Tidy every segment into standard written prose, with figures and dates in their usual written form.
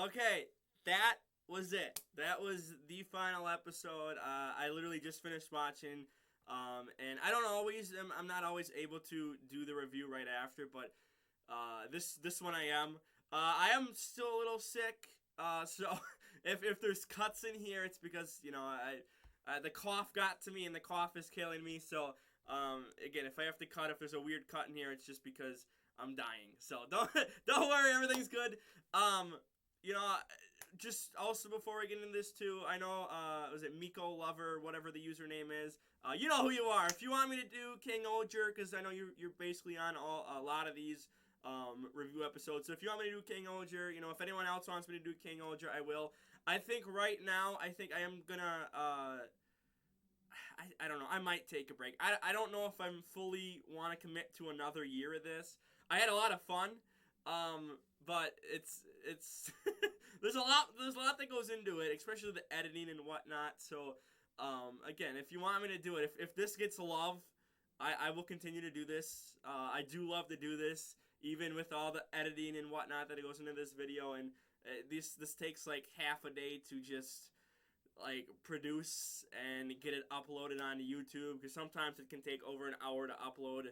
Okay, that was it. That was the final episode. I literally just finished watching, and I don't always, I'm not always able to do the review right after, but this one I am. I am still a little sick, so if there's cuts in here, it's because the cough got to me and the cough is killing me. So again, if I have to cut, if there's a weird cut in here, it's just because I'm dying. So don't worry, everything's good. Um, you know, just also before we get into this too, I know was it Miko Lover, whatever the username is. You know who you are. If you want me to do King Oger, because I know you're basically on a lot of these review episodes. So if you want me to do King Oger, if anyone else wants me to do King Oger, I will. I think right now, I think I am gonna. I don't know. I might take a break. I don't know if I'm fully want to commit to another year of this. I had a lot of fun, but it's there's a lot that goes into it, especially the editing and whatnot. So again, if you want me to do it, if this gets love, I will continue to do this. I do love to do this, even with all the editing and whatnot that goes into this video. And this takes like half a day to just like produce and get it uploaded onto YouTube, because sometimes it can take over an hour to upload.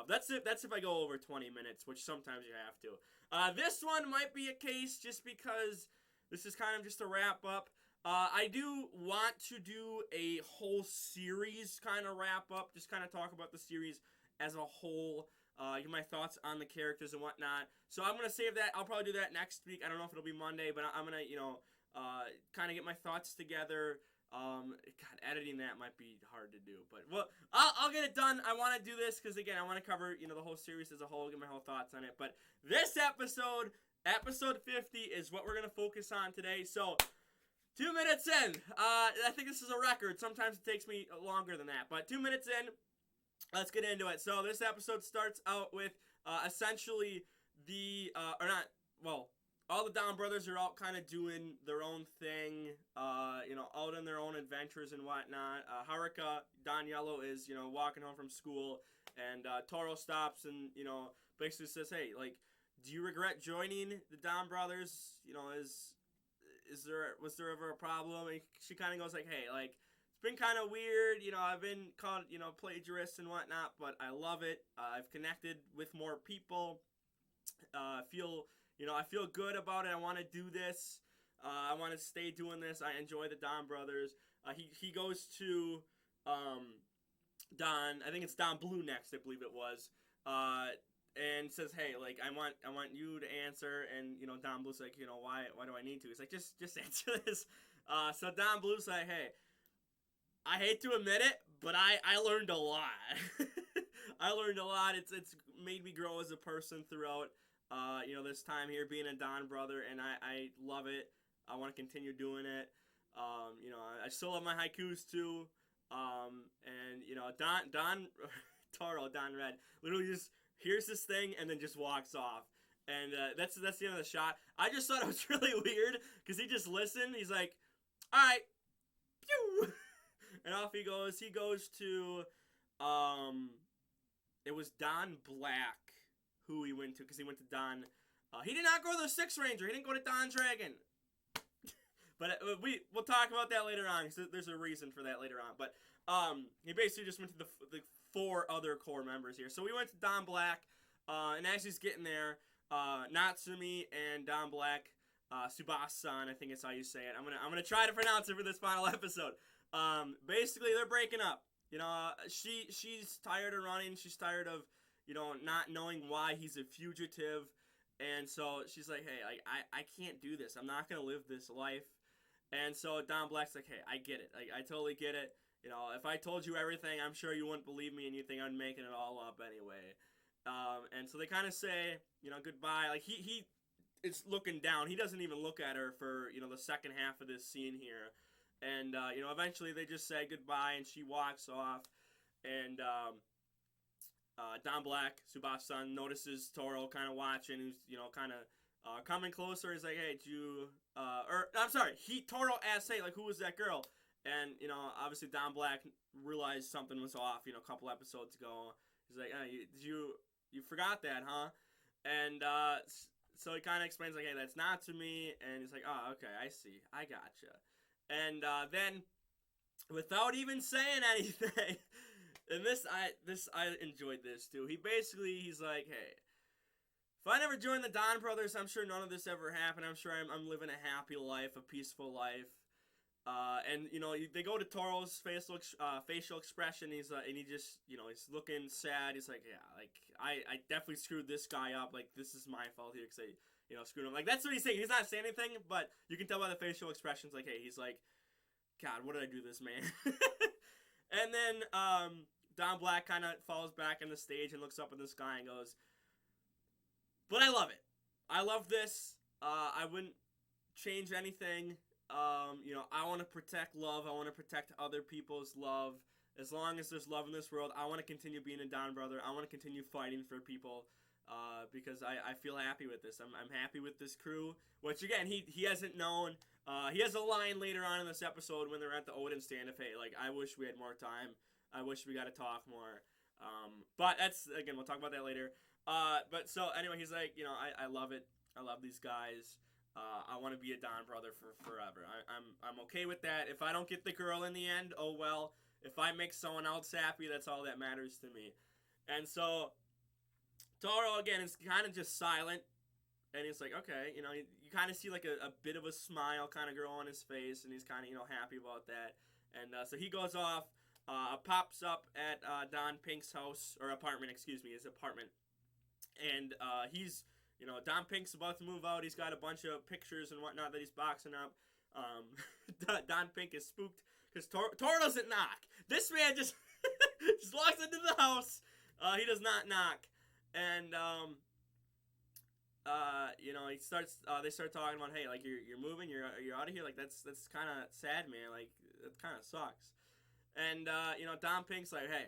That's if I go over 20 minutes, which sometimes you have to. This one might be a case just because this is kind of just a wrap up. I do want to do a whole series kind of wrap up, just kind of talk about the series as a whole, give my thoughts on the characters and whatnot. So I'm going to save that. I'll probably do that next week. I don't know if it'll be Monday, but I'm going to, kind of get my thoughts together. God, editing that might be hard to do, but well, I'll get it done. I want to do this because again, I want to cover the whole series as a whole, get my whole thoughts on it. But this episode 50, is what we're gonna focus on today. So 2 minutes in, I think this is a record. Sometimes it takes me longer than that, but 2 minutes in, let's get into it. So this episode starts out with essentially the or not well. All the DonBrothers are out kind of doing their own thing, out in their own adventures and whatnot. Haruka, Don Yellow, is, walking home from school, and Toro stops and, basically says, hey, like, do you regret joining the DonBrothers? Was there ever a problem? And she kind of goes like, hey, like, it's been kind of weird, I've been called, plagiarist and whatnot, but I love it. I've connected with more people. I feel good about it. I want to do this. I want to stay doing this. I enjoy the DonBrothers. He goes to Don. I think it's Don Blue next. I believe it was. And says, hey, like I want you to answer. And Don Blue's like, why do I need to? He's like, just answer this. So Don Blue's like, hey, I hate to admit it, but I learned a lot. I learned a lot. It's made me grow as a person throughout. This time here being a DonBrother, and I love it. I want to continue doing it. I still love my haikus too. Don Taro, Don Red, literally just hears this thing and then just walks off. And that's the end of the shot. I just thought it was really weird because he just listened. He's like, all right, pew! And off he goes. He goes to, it was Don Black who he went to, because he went to Don. He did not go to the Six Ranger. He didn't go to Don Dragon. But we'll talk about that later on, because there's a reason for that later on. But he basically just went to the 4 other core members here. So we went to Don Black, and as he's getting there, Natsumi and Don Black, Tsubasa-san, I think is how you say it. I'm gonna try to pronounce it for this final episode. Basically, they're breaking up. She's tired of running. She's tired of not knowing why he's a fugitive. And so she's like, hey, I can't do this. I'm not going to live this life. And so Don Black's like, hey, I get it. I totally get it. If I told you everything, I'm sure you wouldn't believe me and you'd think I'm making it all up anyway. And so they kind of say, goodbye. Like, he is looking down. He doesn't even look at her for, the second half of this scene here. And, eventually they just say goodbye and she walks off. And, Don Black, Tsubasa-san, notices Toro kind of watching, who's, kind of coming closer. He's like, hey, Toro asks, hey, like, who was that girl? And, obviously Don Black realized something was off, a couple episodes ago. He's like, hey, you forgot that, huh? And so he kind of explains like, hey, that's not to me, and he's like, oh, okay, I see, I gotcha. And then, without even saying anything, and I enjoyed this too. He's like, hey, if I never joined the Don Brothers, I'm sure none of this ever happened. I'm sure I'm living a happy life, a peaceful life. And they go to Toro's facial expression. And he just, he's looking sad. He's like, yeah, like I definitely screwed this guy up. Like this is my fault here because I screwed him. Like that's what he's saying. He's not saying anything, but you can tell by the facial expressions. Like, hey, he's like, God, what did I do this man? And then Don Black kind of falls back on the stage and looks up in the sky and goes, but I love it. I love this. I wouldn't change anything. I want to protect love. I want to protect other people's love. As long as there's love in this world, I want to continue being a Don Brother. I want to continue fighting for people because I feel happy with this. I'm happy with this crew, which, again, he hasn't known. He has a line later on in this episode when they're at the Odin stand of, hey, like, I wish we had more time. I wish we got to talk more. But that's, again, we'll talk about that later. But so, anyway, he's like, I love it. I love these guys. I want to be a Don Brother for forever. I'm okay with that. If I don't get the girl in the end, oh well. If I make someone else happy, that's all that matters to me. And so Toro, again, is kind of just silent. And he's like, okay, you kind of see like a bit of a smile kind of grow on his face. And he's kind of, happy about that. And so he goes off, pops up at Don Pink's house, or apartment, excuse me, his apartment. And he's... Don Pink's about to move out. He's got a bunch of pictures and whatnot that he's boxing up. Don Pink is spooked because Toro doesn't knock. This man just just walks into the house. He does not knock, and he starts. They start talking about, hey, like you're moving. You're out of here. Like that's kind of sad, man. Like that kind of sucks. And Don Pink's like, hey,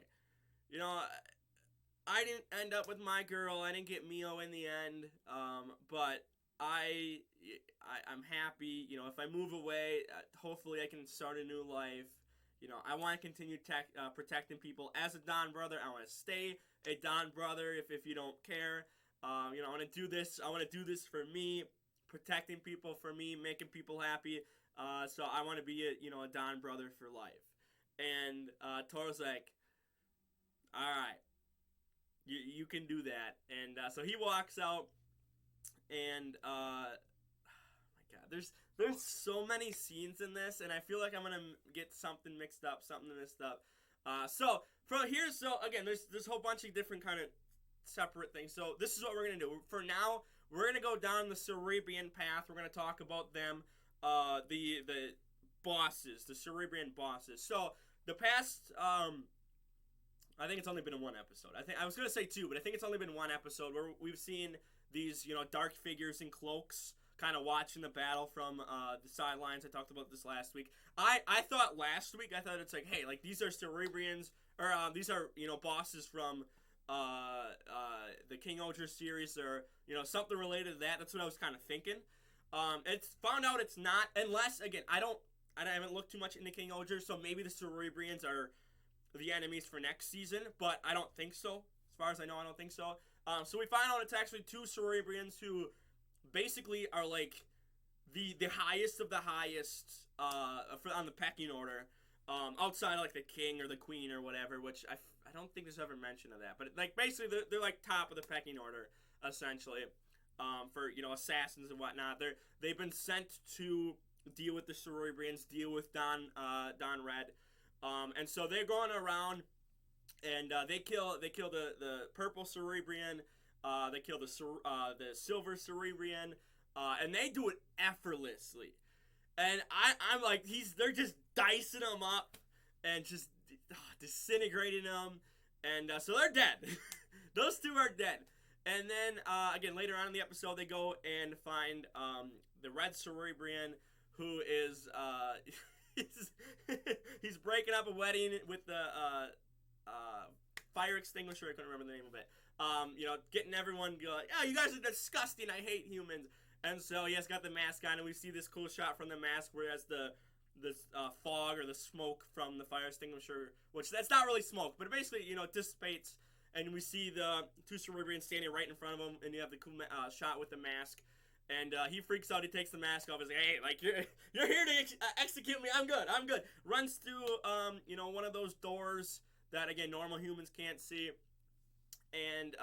I didn't end up with my girl. I didn't get Mio in the end. But I'm happy. If I move away, hopefully I can start a new life. I want to continue protecting people as a Don Brother. I want to stay a Don Brother if you don't care. I want to do this. I want to do this for me, protecting people for me, making people happy. So I want to be a Don Brother for life. And Toro's like, all right. You can do that. And so he walks out, and oh my God, there's so many scenes in this, and I feel like I'm gonna get something mixed up, something messed up. So again, there's a whole bunch of different kind of separate things. So this is what we're gonna do. For now, we're gonna go down the Cerebrian path. We're gonna talk about them, the bosses, the Cerebrian bosses. So the past I think it's only been in one episode. I was gonna say two, but I think it's only been one episode where we've seen these, dark figures in cloaks kind of watching the battle from the sidelines. I talked about this last week. I thought last week, it's like, hey, like these are Cerebrians, or these are, bosses from the King Ogre series, or, something related to that. That's what I was kind of thinking. It's found out it's not, unless, again, I haven't looked too much into King Ogre, so maybe the Cerebrians are the enemies for next season, but I don't think so. As far as I know, I don't think so. So we find out it's actually two Cerebrians who basically are like the highest of the highest on the pecking order, outside of like the king or the queen or whatever, which I don't think there's ever mention of that. But like basically they're like top of the pecking order essentially, for assassins and whatnot. They've been sent to deal with the Cerebrians, deal with Don Red. And so they're going around, and they kill the purple Cerebrian, they kill the silver Cerebrian, and they do it effortlessly. And I'm like, they're just dicing them up and just disintegrating them, and so they're dead. Those two are dead. And then again later on in the episode, they go and find the red Cerebrian, who is he's breaking up a wedding with the fire extinguisher. I couldn't remember the name of it. Getting everyone like, oh, you guys are disgusting. I hate humans. And so he has got the mask on, and we see this cool shot from the mask where it has the fog or the smoke from the fire extinguisher, which that's not really smoke, but it basically dissipates, and we see the two Cerebrians standing right in front of him, and you have the cool shot with the mask. And he freaks out. He takes the mask off. He's like, "Hey, like you're here to execute me. I'm good. I'm good." Runs through one of those doors that again normal humans can't see. And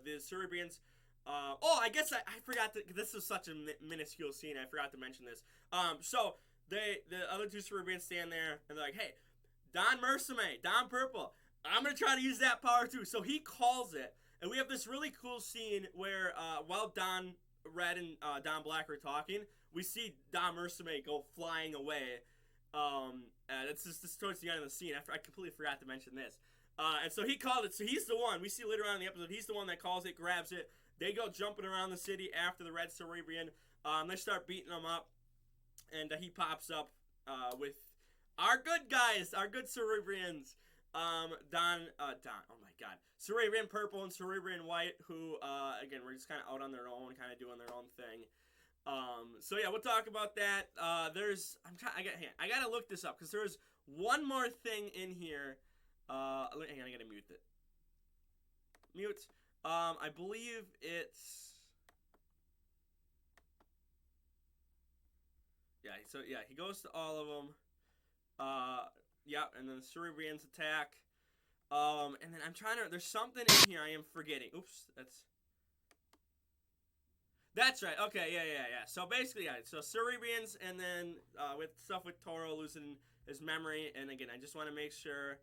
the Cerebrians. I guess I forgot to. This is such a minuscule scene. I forgot to mention this. So the other two Cerebrians stand there and they're like, "Hey, Don Mercime, Don Purple, I'm gonna try to use that power too." So he calls it, and we have this really cool scene where while Don Red and Don Black are talking, we see Don Mercime go flying away. It's just towards the end of the scene. I completely forgot to mention this. And so he called it. So he's the one. We see later on in the episode, he's the one that calls it, grabs it. They go jumping around the city after the Red Cerebrian. They start beating him up. And he pops up with our good guys, our good Cerebrians. Don, oh my god. Cerebrian Purple and Cerebrian White, who, again, we're just kind of out on their own, kind of doing their own thing. So yeah, we'll talk about that. I gotta look this up, because there's one more thing in here. Hang on, I gotta mute it. Mute. I believe it's... Yeah, he goes to all of them. And then the Cerebrians attack. And then I'm trying to... There's something in here I am forgetting. Oops, that's right. Okay, yeah. So basically, yeah. So Cerebrians, and then with stuff with Toro losing his memory. And again, I just want to make sure...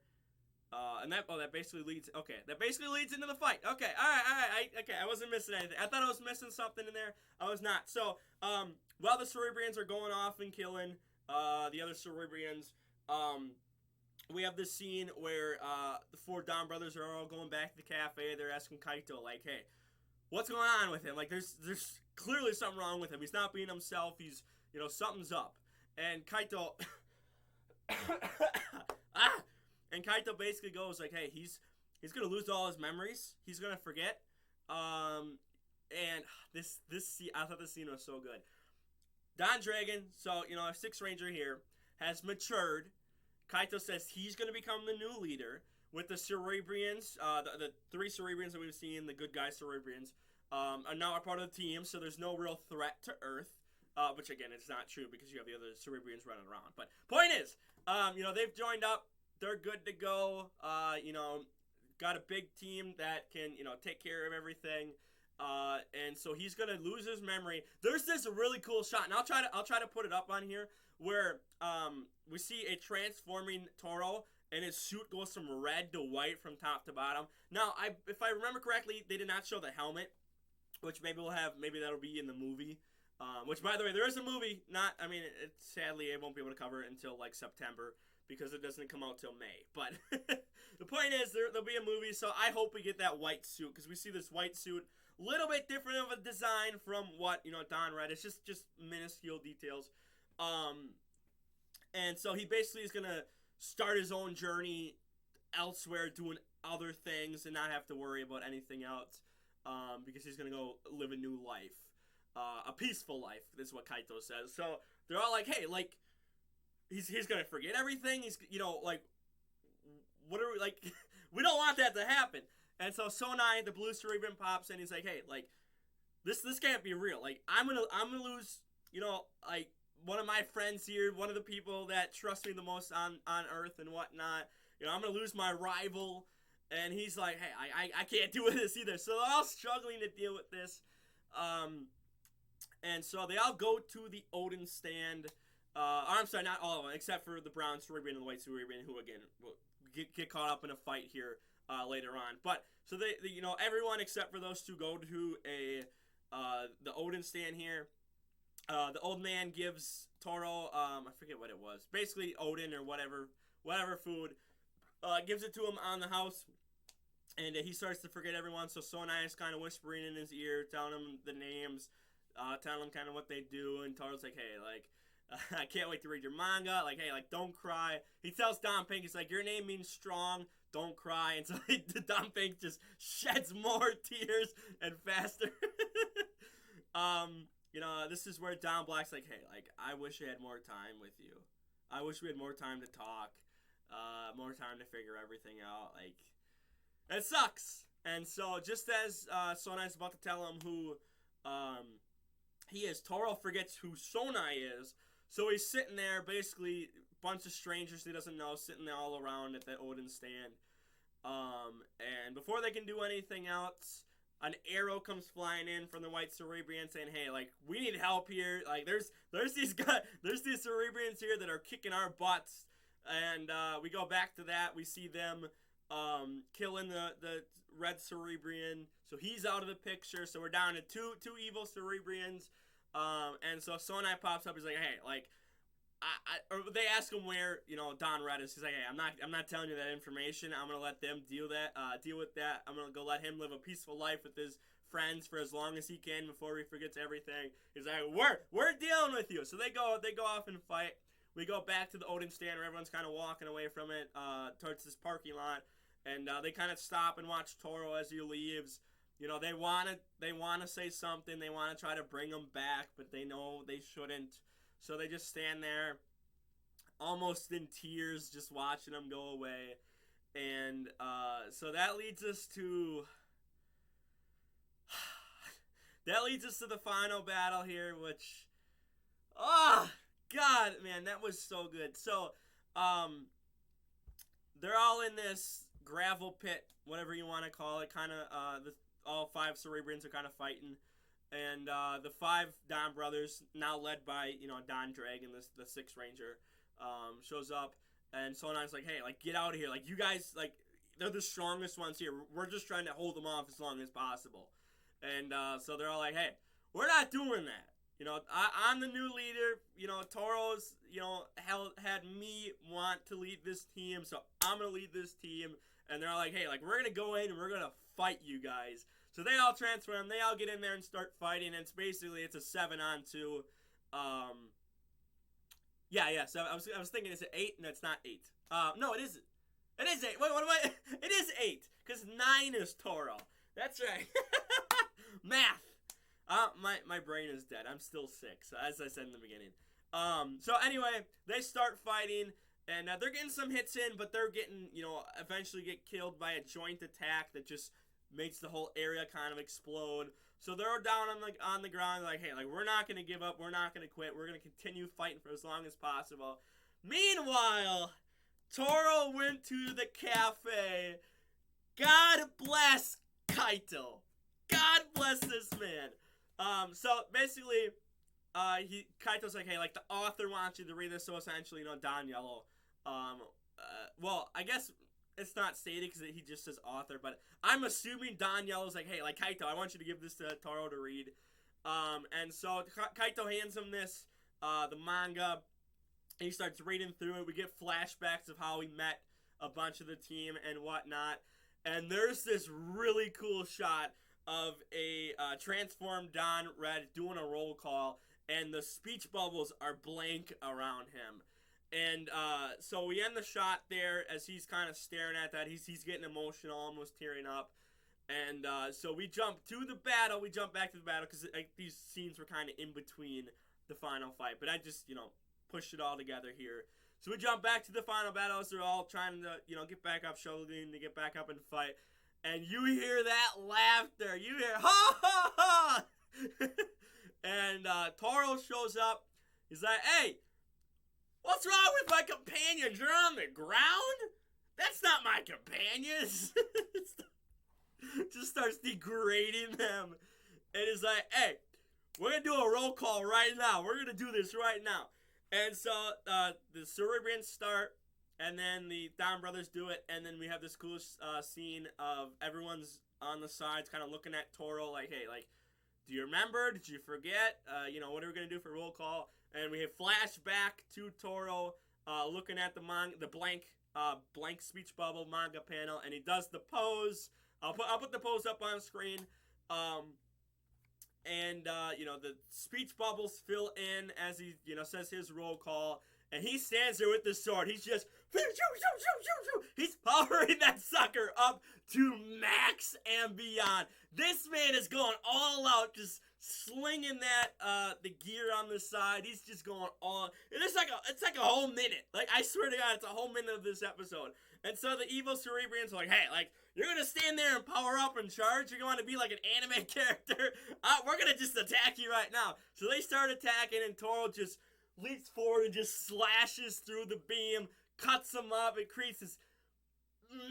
that basically leads... Okay, that basically leads into the fight. Okay, alright. Okay, I wasn't missing anything. I thought I was missing something in there. I was not. So, while the Cerebrians are going off and killing the other Cerebrians, we have this scene where the four DonBrothers are all going back to the cafe. They're asking Kaito, like, hey, what's going on with him? Like, there's clearly something wrong with him. He's not being himself. He's, something's up. And Kaito... And Kaito basically goes like, hey, he's gonna lose all his memories. He's gonna forget. And this scene, I thought this scene was so good. Don Dragon, so our Sixth Ranger here, has matured. Kaito says he's gonna become the new leader with the Cerebrians. The three Cerebrians that we've seen, the good guy Cerebrians, are now a part of the team. So there's no real threat to Earth. Which again, it's not true because you have the other Cerebrians running around. But point is, they've joined up. They're good to go. Got a big team that can, take care of everything. And so he's gonna lose his memory. There's this really cool shot, and I'll try to put it up on here, where we see a transforming Toro, and his suit goes from red to white from top to bottom. Now, if I remember correctly, they did not show the helmet, which maybe that'll be in the movie. Which, by the way, there is a movie. Sadly, I won't be able to cover it until like September, because it doesn't come out till May. But the point is, there'll be a movie, so I hope we get that white suit, because we see this white suit, a little bit different of a design from what, Don Red. It's just minuscule details. And so he basically is going to start his own journey elsewhere, doing other things, and not have to worry about anything else, because he's going to go live a new life. A peaceful life, is what Kaito says. So they're all like, hey, like, He's gonna forget everything. He's what are we like? We don't want that to happen. And so Sonai, the blue Cerebrian, pops in. He's like, hey, like this can't be real. Like I'm gonna lose, like one of my friends here, one of the people that trust me the most on Earth and whatnot. I'm gonna lose my rival. And he's like, hey, I can't deal with this either. So they're all struggling to deal with this. And so they all go to the Odin stand. I'm sorry, not all of them, except for the brown Cerebrian and the white Cerebrian, who again will get caught up in a fight here later on. But so they everyone except for those two go to the Odin stand here. The old man gives Toro I forget what it was, basically Odin or whatever food, gives it to him on the house, and he starts to forget everyone. So Sonai is kind of whispering in his ear, telling him the names, telling him kind of what they do, and Toro's like, hey, like. I can't wait to read your manga. Like, hey, like, don't cry. He tells Don Pink, he's like, your name means strong. Don't cry. And so Don Pink just sheds more tears and faster. This is where Don Black's like, hey, like, I wish I had more time with you. I wish we had more time to talk. More time to figure everything out. Like, it sucks. And so just as Sonai's about to tell him who he is, Toro forgets who Sonai is. So he's sitting there, basically, a bunch of strangers he doesn't know, sitting there all around at the Odin stand. And before they can do anything else, an arrow comes flying in from the White Cerebrians saying, "Hey, like, we need help here. Like, there's these Cerebrians here that are kicking our butts." And we go back to that. We see them killing the Red Cerebrian, so he's out of the picture. So we're down to two evil Cerebrians. And so Sonai pops up. He's like, "Hey, like." Or they ask him where Don Red is. He's like, "Hey, I'm not telling you that information. I'm gonna let them deal with that. I'm gonna go let him live a peaceful life with his friends for as long as he can before he forgets everything." He's like, "We're dealing with you." So they go off and fight. We go back to the Odin stand where everyone's kind of walking away from it towards this parking lot, and they kind of stop and watch Toro as he leaves. They wanna say something. They wanna try to bring him back, but they know they shouldn't. So they just stand there, almost in tears, just watching him go away. And so that leads us to the final battle here, which, oh God, man, that was so good. So they're all in this gravel pit, whatever you want to call it. Kind of all 5 Cerebrians are kind of fighting. And the 5 DonBrothers, now led by, Don Dragon, the 6th Ranger, shows up. And Sonai's like, "Hey, like, get out of here. Like, you guys, like, they're the strongest ones here. We're just trying to hold them off as long as possible." And so they're all like, "Hey, we're not doing that. I'm the new leader. Toro's, had me want to lead this team, so I'm going to lead this team." And they're all like, "Hey, like, we're going to go in and we're going to fight you guys." So they all transform. They all get in there and start fighting. And it's a 7-on-2. Yeah. So I was thinking, is it 8? No, it's not 8. No, it is. It is 8. Wait, what am I? It is 8 because 9 is Toro. That's right. Math. My brain is dead. I'm still 6, as I said in the beginning. So anyway, they start fighting. And they're getting some hits in, but they're getting, eventually get killed by a joint attack that just makes the whole area kind of explode. So they're down on the ground, like, "Hey, like, we're not going to give up. We're not going to quit. We're going to continue fighting for as long as possible." Meanwhile, Toro went to the cafe. God bless Kaito. God bless this man. So basically, Kaito's like, "Hey, like, the author wants you to read this." So essentially, Don Yellow. Well, I guess it's not stated because he just says author, but I'm assuming Don Yellow's like, "Hey, like, Kaito, I want you to give this to Toro to read." And so Kaito hands him this, the manga, and he starts reading through it. We get flashbacks of how he met a bunch of the team and whatnot. And there's this really cool shot of a transformed Don Red doing a roll call, and the speech bubbles are blank around him. And so we end the shot there as he's kind of staring at that. He's getting emotional, almost tearing up. And so we jump to the battle. We jump back to the battle because these scenes were kind of in between the final fight. But I just, pushed it all together here. So we jump back to the final battle as they're all trying to, get back up, struggling to get back up and fight. And you hear that laughter. You hear, "Ha, ha, ha!" And Toro shows up. He's like, "Hey, what's wrong with my companions? You're on the ground? That's not my companions." Just starts degrading them. And he's like, "Hey, we're going to do a roll call right now. We're going to do this right now." And so the Cerebrians start, and then the DonBrothers do it, and then we have this cool scene of everyone's on the sides kind of looking at Toro like, "Hey, like, do you remember? Did you forget? What are we going to do for roll call?" And we have flashback to Toro looking at the blank speech bubble manga panel, and he does the pose. I'll put the pose up on screen. The speech bubbles fill in as he, says his roll call, and he stands there with the sword. He's just, he's powering that sucker up to max and beyond. This man is going all out, just slinging that the gear on the side. He's just going on. And it's like a whole minute. Like, I swear to God, it's a whole minute of this episode. And so the evil Cerebrians are like, hey, like, you're gonna stand there and power up and charge? You're going to be like an anime character? We're gonna just attack you right now. So they start attacking, and Toro just leaps forward and just slashes through the beam, cuts them up. It creates this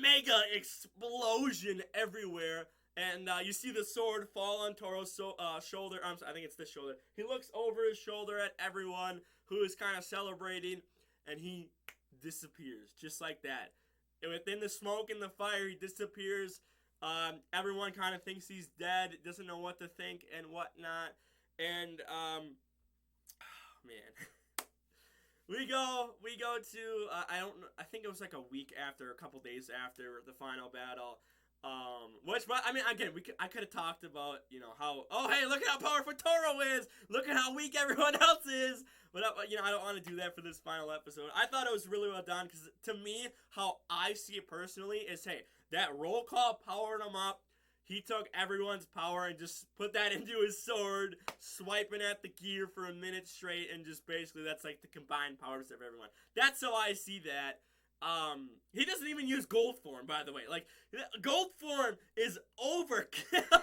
mega explosion everywhere. And you see the sword fall on Toro's shoulder. I think it's this shoulder. He looks over his shoulder at everyone who is kind of celebrating, and he disappears just like that. And within the smoke and the fire, he disappears. Everyone kind of thinks he's dead, doesn't know what to think and whatnot. And man, we go to I think it was like a couple days after the final battle. I mean, again, I could have talked about, how, oh, hey, look at how powerful Toro is! Look at how weak everyone else is! But, I don't want to do that for this final episode. I thought it was really well done, because to me, how I see it personally is, hey, that roll call powered him up. He took everyone's power and just put that into his sword, swiping at the gear for a minute straight, and just basically that's like the combined powers of everyone. That's how I see that. He doesn't even use gold form, by the way. Like, gold form is overkill.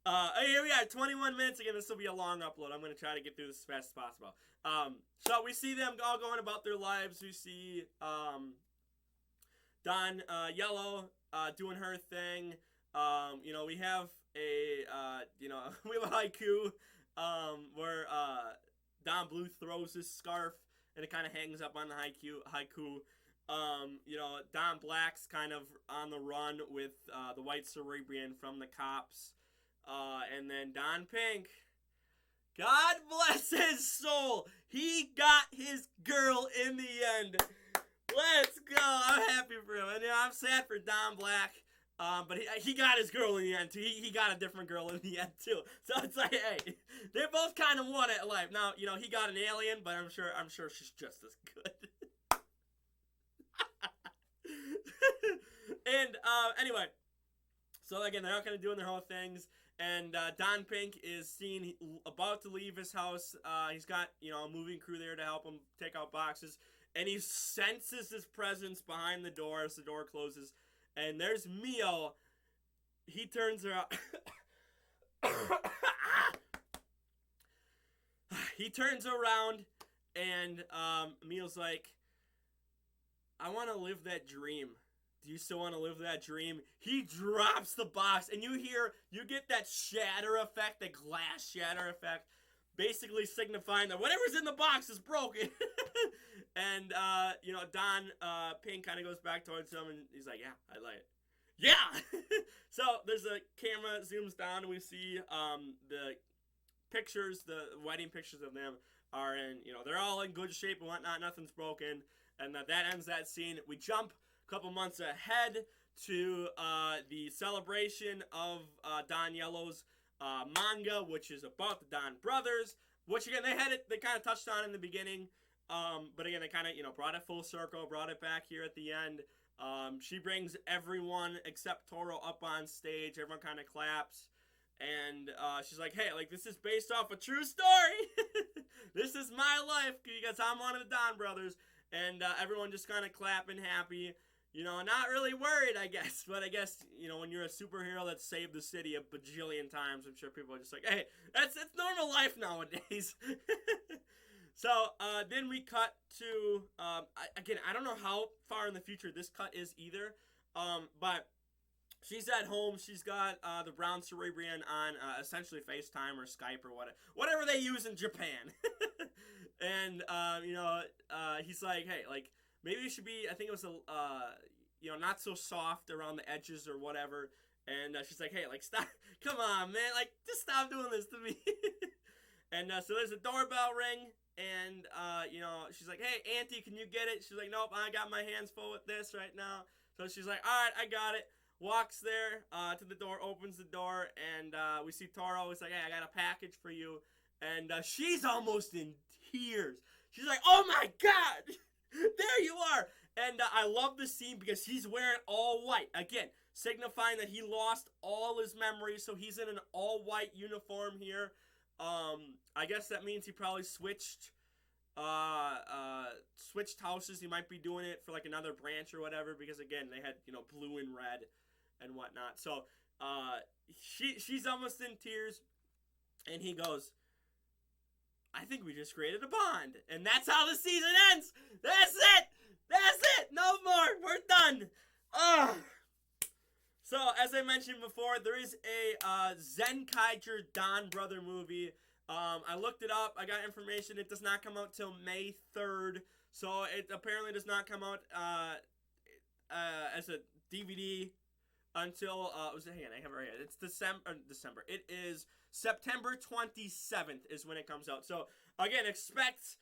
Here we are, 21 minutes. Again, this will be a long upload. I'm going to try to get through this as fast as possible. So we see them all going about their lives. We see, Don, Yellow, doing her thing. We have we have a haiku, where, Don Blue throws his scarf, and it kind of hangs up on the haiku. Don Black's kind of on the run with the White Cerebrian from the cops. And then Don Pink, God bless his soul, he got his girl in the end. Let's go. I'm happy for him. And I'm sad for Don Black. But he got his girl in the end, too. He got a different girl in the end, too. So it's like, hey, they both kind of won at life. Now, he got an alien, but I'm sure she's just as good. And, anyway. So, again, they're not going to do their whole things. And, Don Pink is seen about to leave his house. He's got, a moving crew there to help him take out boxes. And he senses his presence behind the door as the door closes. And there's Mio. He turns around. He turns around, and Mio's like, I want to live that dream. Do you still want to live that dream? He drops the box, and you get that shatter effect, the glass shatter effect, basically signifying that whatever's in the box is broken. And, Don Pink kind of goes back towards him, and he's like, yeah, I like it. Yeah! So, there's a camera, zooms down, and we see the pictures, the wedding pictures of them are in, they're all in good shape and whatnot, nothing's broken, and that ends that scene. We jump a couple months ahead to the celebration of Don Yellow's manga, which is about the DonBrothers, which, again, they kind of touched on in the beginning. But again, they kind of, brought it full circle, brought it back here at the end. She brings everyone except Toro up on stage. Everyone kind of claps. And she's like, hey, like, this is based off a true story. This is my life because I'm one of the DonBrothers. And everyone just kind of clapping happy. Not really worried, I guess. But I guess, when you're a superhero that saved the city a bajillion times, I'm sure people are just like, hey, it's normal life nowadays. So, then we cut to, again, I don't know how far in the future this cut is either, but she's at home. She's got the Brown Cerebrian on essentially FaceTime or Skype or whatever they use in Japan. And, he's like, hey, like, maybe you should be, I think it was, not so soft around the edges or whatever. And she's like, hey, like, stop, come on, man, like, just stop doing this to me. And so there's a doorbell ring. And, she's like, hey, Auntie, can you get it? She's like, nope, I got my hands full with this right now. So she's like, all right, I got it. Walks there to the door, opens the door, and we see Toro. He's like, hey, I got a package for you. And she's almost in tears. She's like, oh, my God, there you are. And I love the scene because he's wearing all white. Again, signifying that he lost all his memories, so he's in an all-white uniform here. I guess that means he probably switched houses. He might be doing it for like another branch or whatever, because again, they had, blue and red and whatnot. So she's almost in tears, and he goes, I think we just created a bond. And that's how the season ends. That's it. That's it. No more. We're done. So, as I mentioned before, there is a Zenkaiger DonBrother movie. I looked it up. I got information. It does not come out till May 3rd. So, it apparently does not come out as a DVD until, hang on, I have it right here. It's December. It is September 27th is when it comes out. So, again, expect,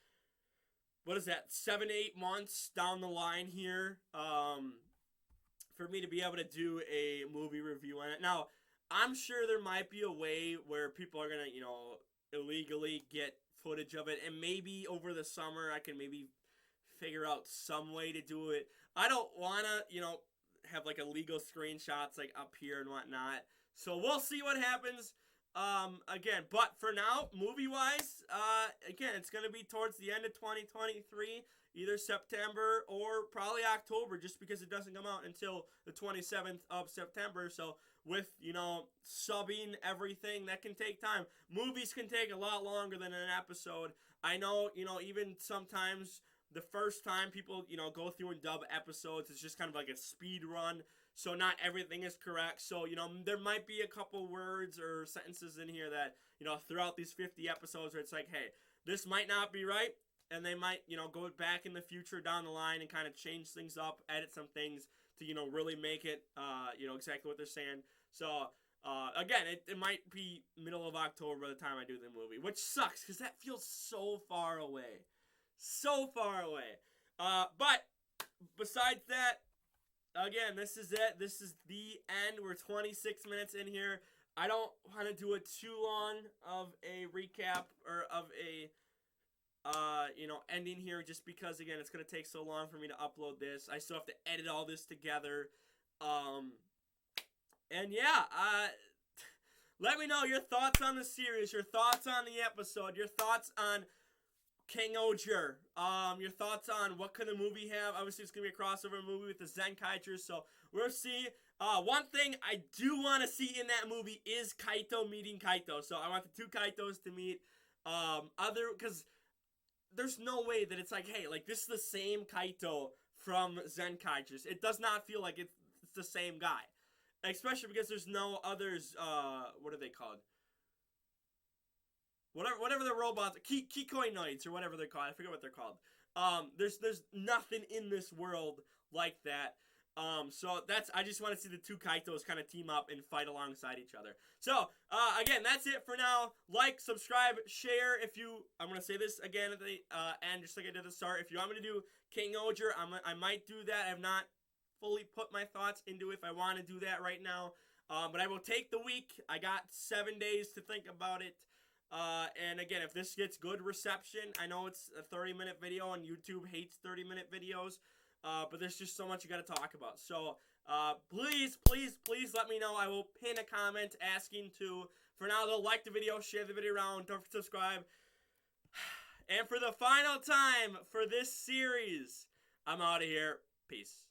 7-8 months down the line here, for me to be able to do a movie review on it. Now, I'm sure there might be a way where people are going to, illegally get footage of it, and maybe over the summer I can maybe figure out some way to do it. I don't want to, have like illegal screenshots like up here and whatnot. So we'll see what happens. Again, but for now, movie-wise, again, it's going to be towards the end of 2023, either September or probably October, just because it doesn't come out until the 27th of September. So with, subbing everything, that can take time. Movies can take a lot longer than an episode. I know, even sometimes the first time people, go through and dub episodes, it's just kind of like a speed run. So not everything is correct. So, there might be a couple words or sentences in here that, throughout these 50 episodes where it's like, hey, this might not be right. And they might, go back in the future down the line and kind of change things up, edit some things to, really make it, exactly what they're saying. So, again, it might be middle of October by the time I do the movie, which sucks because that feels so far away. So far away. But besides that, again, this is it. This is the end. We're 26 minutes in here. I don't want to do it too long of a recap or of a, ending here, just because, again, it's going to take so long for me to upload this. I still have to edit all this together. And yeah, let me know your thoughts on the series, your thoughts on the episode, your thoughts on King Oger, your thoughts on what could the movie have. Obviously, it's going to be a crossover movie with the Zenkaigers, so we'll see. One thing I do want to see in that movie is Kaito meeting Kaito. So I want the two Kaitos to meet. Because there's no way that it's like, hey, like, this is the same Kaito from Zenkaigers. It does not feel like it's the same guy. Especially because there's no others, what are they called? Whatever the robots, Kikoinoids or whatever they're called. I forget what they're called. There's nothing in this world like that. So I just want to see the two Kaitos kind of team up and fight alongside each other. So, again, that's it for now. Like, subscribe, share. I'm going to say this again at the end, just like I did at the start. If you want me to do King Oger, I might do that. I have not fully put my thoughts into if I want to do that right now. But I will take the week. I got 7 days to think about it. And again, if this gets good reception, I know it's a 30-minute video and YouTube hates 30-minute videos. But there's just so much you got to talk about. So, please let me know. I will pin a comment asking to, for now, though, like the video, share the video around, don't forget to subscribe. And for the final time for this series, I'm out of here. Peace.